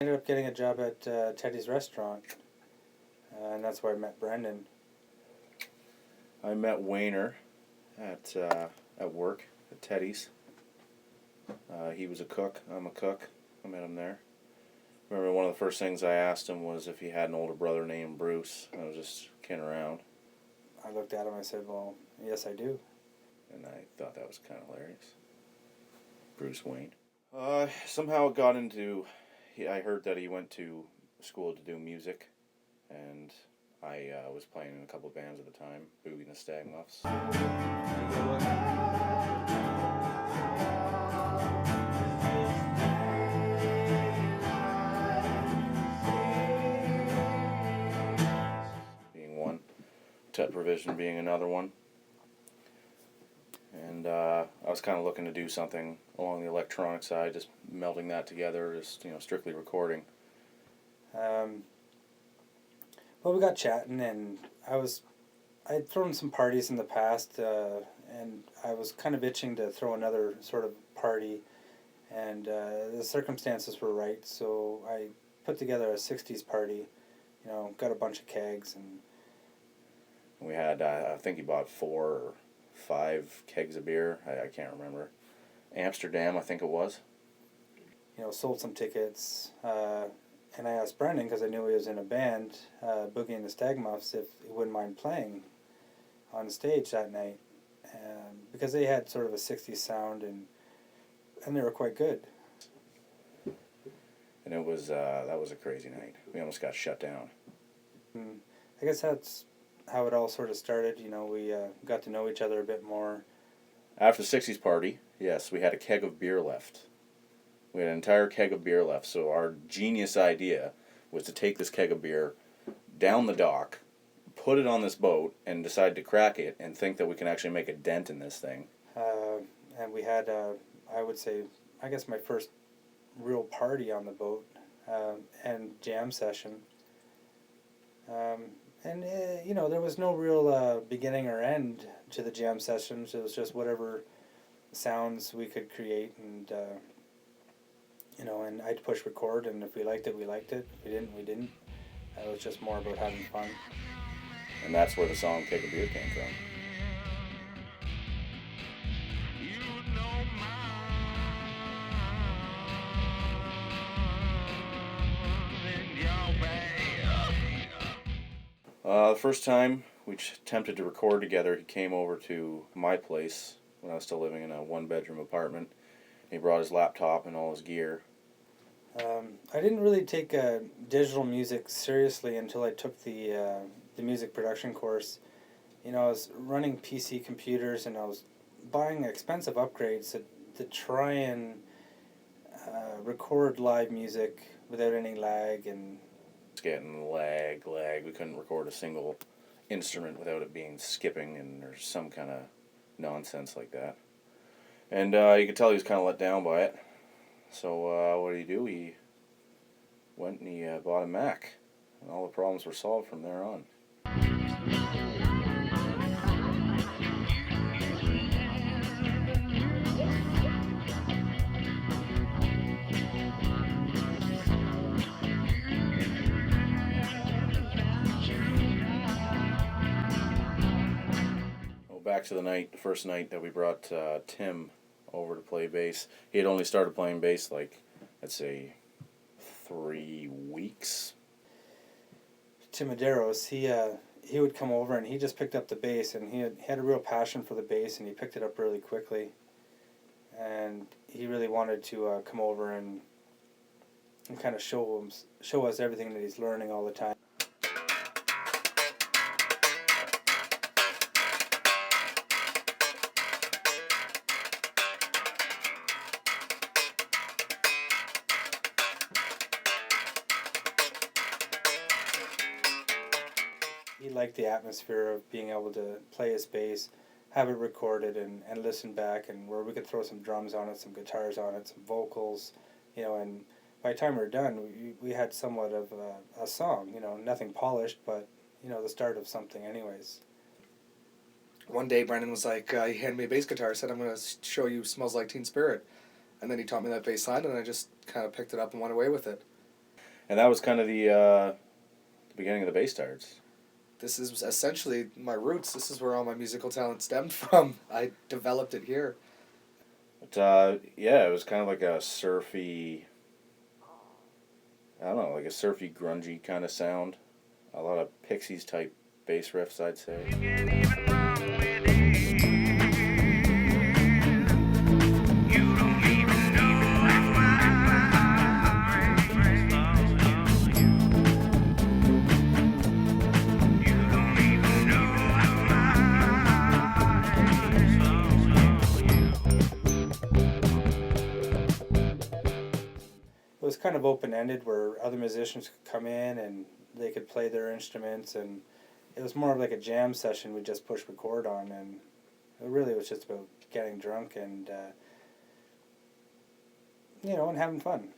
I ended up getting a job at Teddy's restaurant, and that's where I met Brendan. I met Wayner at work at Teddy's. He was a cook. I'm a cook. I met him there. Remember, one of the first things I asked him was if he had an older brother named Bruce. I was just kidding around, I looked at him, I said, well, yes, I do. and I thought that was kind of hilarious. Bruce Wayne. Somehow it got into. I heard that he went to school to do music, and I was playing in a couple of bands at the time, Boogie and the Stag Muffs. Being one, Tet Provision being another one. And I was kind of looking to do something along the electronic side, just melding that together, just strictly recording. Well, we got chatting, and I'd thrown some parties in the past, and I was kind of itching to throw another sort of party, and the circumstances were right, so I put together a 60s party, got a bunch of kegs, and We had, I think he bought 4 or 5 kegs of beer. I can't remember. Amsterdam, I think it was. sold some tickets, and I asked Brendan, because I knew he was in a band, Boogie and the Stag Muffs, if he wouldn't mind playing on stage that night, because they had sort of a 60s sound, and they were quite good. And it was that was a crazy night. We almost got shut down. I guess that's how it all sort of started. We got to know each other a bit more. After the 60s party, yes, we had a keg of beer left. We had an entire keg of beer left, so our genius idea was to take this keg of beer down the dock, put it on this boat, and decide to crack it and think that we can actually make a dent in this thing. And we had, I would say, I guess my first real party on the boat, and jam session. There was no real beginning or end to the jam sessions. It was just whatever sounds we could create, and and I'd push record, and if we liked it, we liked it. If we didn't, we didn't. It was just more about having fun. And that's where the song Keg of Beer came from. The first time we attempted to record together, he came over to my place when I was still living in a one-bedroom apartment. He brought his laptop and all his gear. I didn't really take digital music seriously until I took the music production course. I was running PC computers, and I was buying expensive upgrades to try and record live music without any lag. And It's getting lag. We couldn't record a single instrument without it being skipping, and there's some kind of nonsense like that. And you could tell he was kind of let down by it. So what did he do? He went and he bought a Mac, and all the problems were solved from there on. Back to the first night that we brought Tim over to play bass. He had only started playing bass I'd say 3 weeks. Tim Medeiros, he would come over, and he just picked up the bass, and he had a real passion for the bass, and he picked it up really quickly. And he really wanted to come over and kind of show us everything that he's learning all the time. He liked the atmosphere of being able to play his bass, have it recorded, and listen back, and where we could throw some drums on it, some guitars on it, some vocals, and by the time we were done, we had somewhat of a song, nothing polished, but, the start of something anyways. One day, Brendan was like, he handed me a bass guitar, said, I'm going to show you Smells Like Teen Spirit. And then he taught me that bass line, and I just kind of picked it up and went away with it. And that was kind of the beginning of the Bass Tards. This is essentially my roots. This is where all my musical talent stemmed from. I developed it here. But yeah, it was kind of like a surfy, I don't know, like a surfy, grungy kind of sound. A lot of Pixies type bass riffs, I'd say. It was kind of open-ended where other musicians could come in and they could play their instruments, and it was more of like a jam session we just pushed record on, and it really was just about getting drunk and and having fun.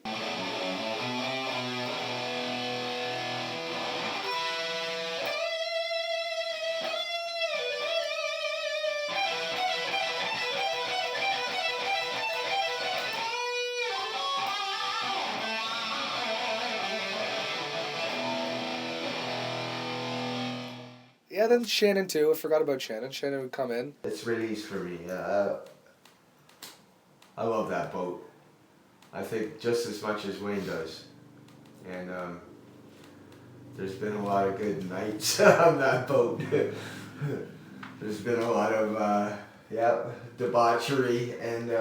Yeah, then Shannon too. I forgot about Shannon. Shannon would come in. It's release for me. I love that boat. I think just as much as Wayne does. And there's been a lot of good nights on that boat. There's been a lot of debauchery and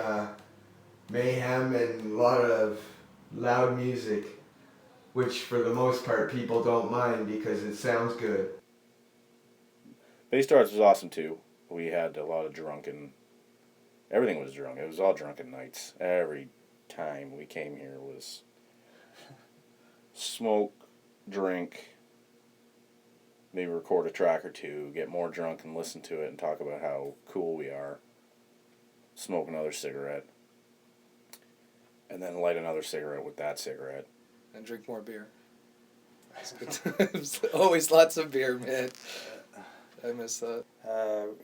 mayhem and a lot of loud music, which for the most part people don't mind because it sounds good. Bass Tards was awesome too. We had a lot of drunken. Everything was drunk. It was all drunken nights. Every time we came here was smoke, drink, maybe record a track or two, get more drunk and listen to it and talk about how cool we are. Smoke another cigarette. And then light another cigarette with that cigarette. And drink more beer. That's good times. Always lots of beer, man. I miss that.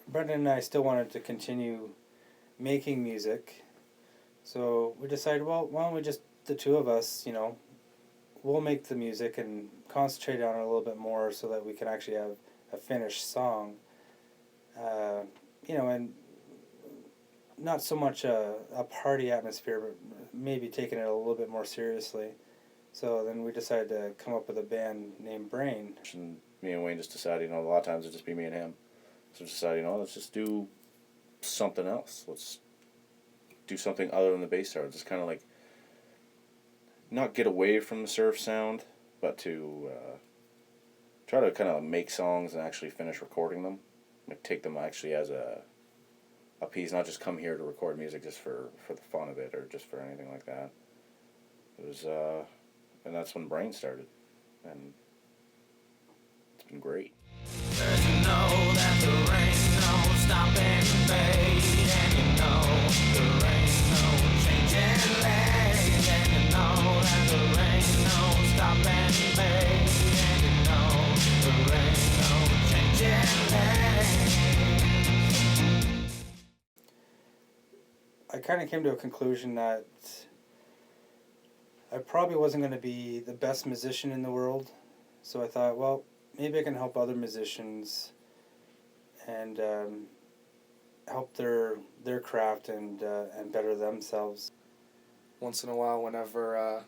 Brendan and I still wanted to continue making music, so we decided, well, why don't we just, the two of us, we'll make the music and concentrate on it a little bit more so that we can actually have a finished song, and not so much a party atmosphere, but maybe taking it a little bit more seriously. So then we decided to come up with a band named Brayne. And me and Wayne just decided, a lot of times it'd just be me and him. So we decided, let's just do something else. Let's do something other than the Bass Tards. It's kind of like not get away from the surf sound, but to try to kind of make songs and actually finish recording them. Like take them actually as a piece, not just come here to record music just for the fun of it or just for anything like that. It was, and that's when Brayne started, and it's been great. I kind of came to a conclusion that I probably wasn't going to be the best musician in the world, so I thought, well, maybe I can help other musicians and help their craft and better themselves. Once in a while, whenever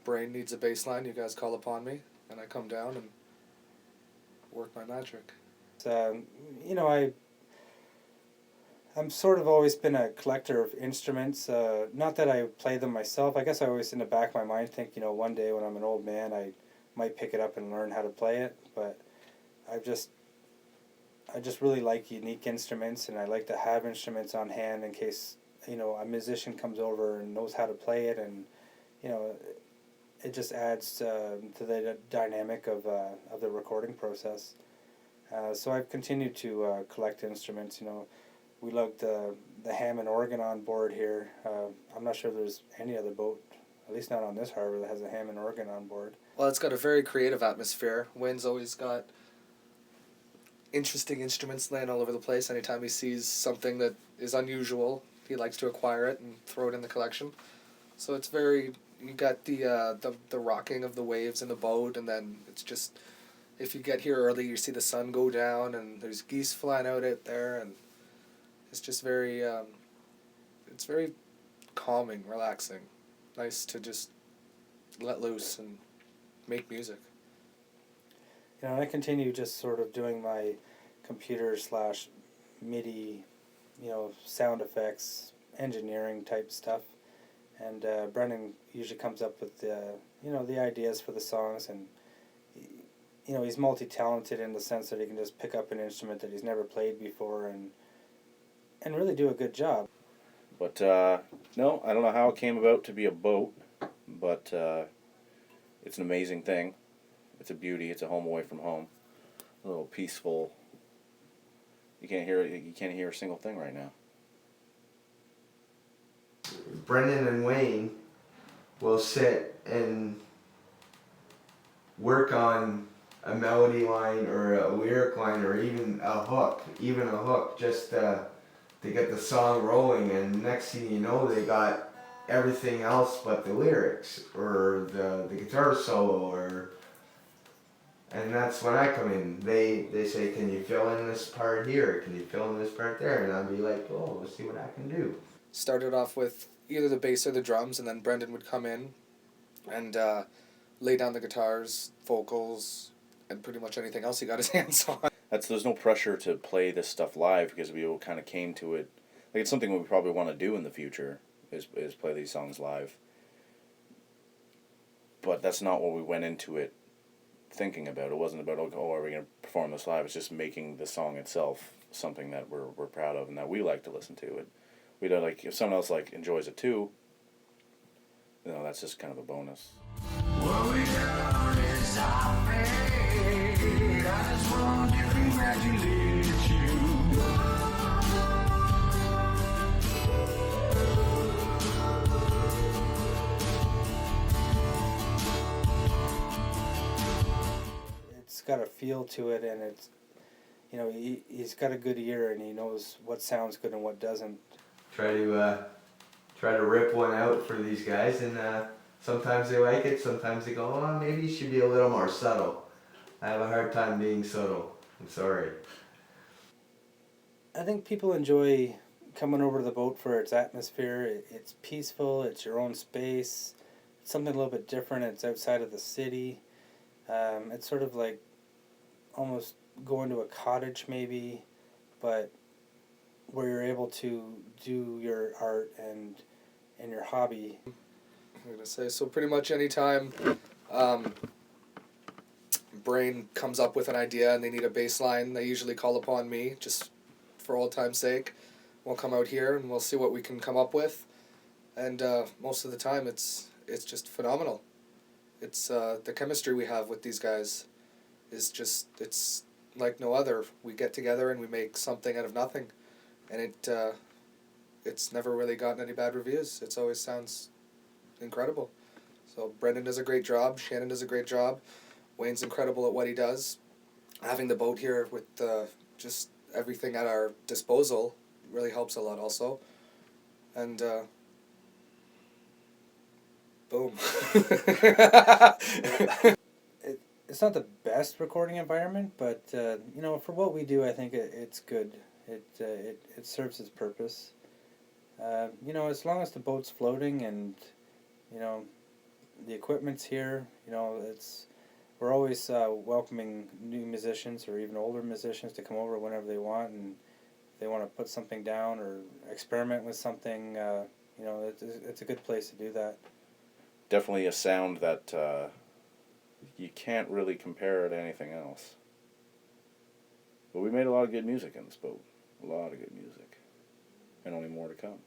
Brayne needs a bass line, you guys call upon me, and I come down and work my magic. I'm sort of always been a collector of instruments. Not that I play them myself. I guess I always in the back of my mind think, one day when I'm an old man, I might pick it up and learn how to play it. But I just really like unique instruments, and I like to have instruments on hand in case a musician comes over and knows how to play it, and it just adds to the dynamic of the recording process. So I've continued to collect instruments. We lugged the Hammond organ on board here. I'm not sure there's any other boat, at least not on this harbor, that has a Hammond organ on board. Well, it's got a very creative atmosphere. Wayne's always got interesting instruments laying all over the place. Anytime he sees something that is unusual, he likes to acquire it and throw it in the collection. So it's very you got the rocking of the waves in the boat, and then it's just, if you get here early, you see the sun go down, and there's geese flying out there, and it's just very, it's very calming, relaxing, nice to just let loose and make music. You know, I continue just sort of doing my computer slash MIDI, you know, sound effects, engineering type stuff. And Brendan usually comes up with the, you know, the ideas for the songs, and you know, he's multi-talented in the sense that he can just pick up an instrument that he's never played before and really do a good job. But no, I don't know how it came about to be a boat, but it's an amazing thing. It's a beauty. It's a home away from home. A little peaceful. You can't hear a single thing right now. Brendan and Wayne will sit and work on a melody line or a lyric line or even a hook, just to get the song rolling, and next thing you know they got everything else but the lyrics or the guitar solo, and that's when I come in. They say, can you fill in this part here, can you fill in this part there, and I'll be like, oh, let's see what I can do. Started off with either the bass or the drums, and then Brendan would come in and lay down the guitars, vocals, and pretty much anything else he got his hands on. There's no pressure to play this stuff live because we all kind of came to it. Like, it's something we probably want to do in the future is play these songs live. But that's not what we went into it thinking about. It wasn't about, oh, are we going to perform this live? It's just making the song itself something that we're proud of and that we like to listen to. And we don't, like, if someone else enjoys it too, you know, that's just kind of a bonus. What we done is our fate. I just want to congratulate you. It's got a feel to it, and it's, you know, he's got a good ear, and he knows what sounds good and what doesn't. Try to rip one out for these guys, and sometimes they like it, sometimes they go, oh, maybe you should be a little more subtle. I have a hard time being subtle. I'm sorry. I think people enjoy coming over to the boat for its atmosphere. It's peaceful, it's your own space, it's something a little bit different, it's outside of the city. It's sort of like almost going to a cottage maybe, but where you're able to do your art and your hobby. I'm going to say, so pretty much anytime Brayne comes up with an idea and they need a bass line, they usually call upon me, just for old time's sake. We'll come out here and we'll see what we can come up with, and most of the time it's just phenomenal. It's the chemistry we have with these guys is just, it's like no other. We get together and we make something out of nothing, and it's never really gotten any bad reviews. It always sounds incredible. So Brendan does a great job, Shannon does a great job, Wayne's incredible at what he does. Having the boat here with just everything at our disposal really helps a lot also. And boom. It's not the best recording environment, but you know, for what we do, I think it's good. It serves its purpose. You know, as long as the boat's floating and, you know, the equipment's here, you know, we're always welcoming new musicians or even older musicians to come over whenever they want, and if they want to put something down or experiment with something, you know, it's a good place to do that. Definitely a sound that you can't really compare to anything else. But we made a lot of good music in this boat. A lot of good music. And only more to come.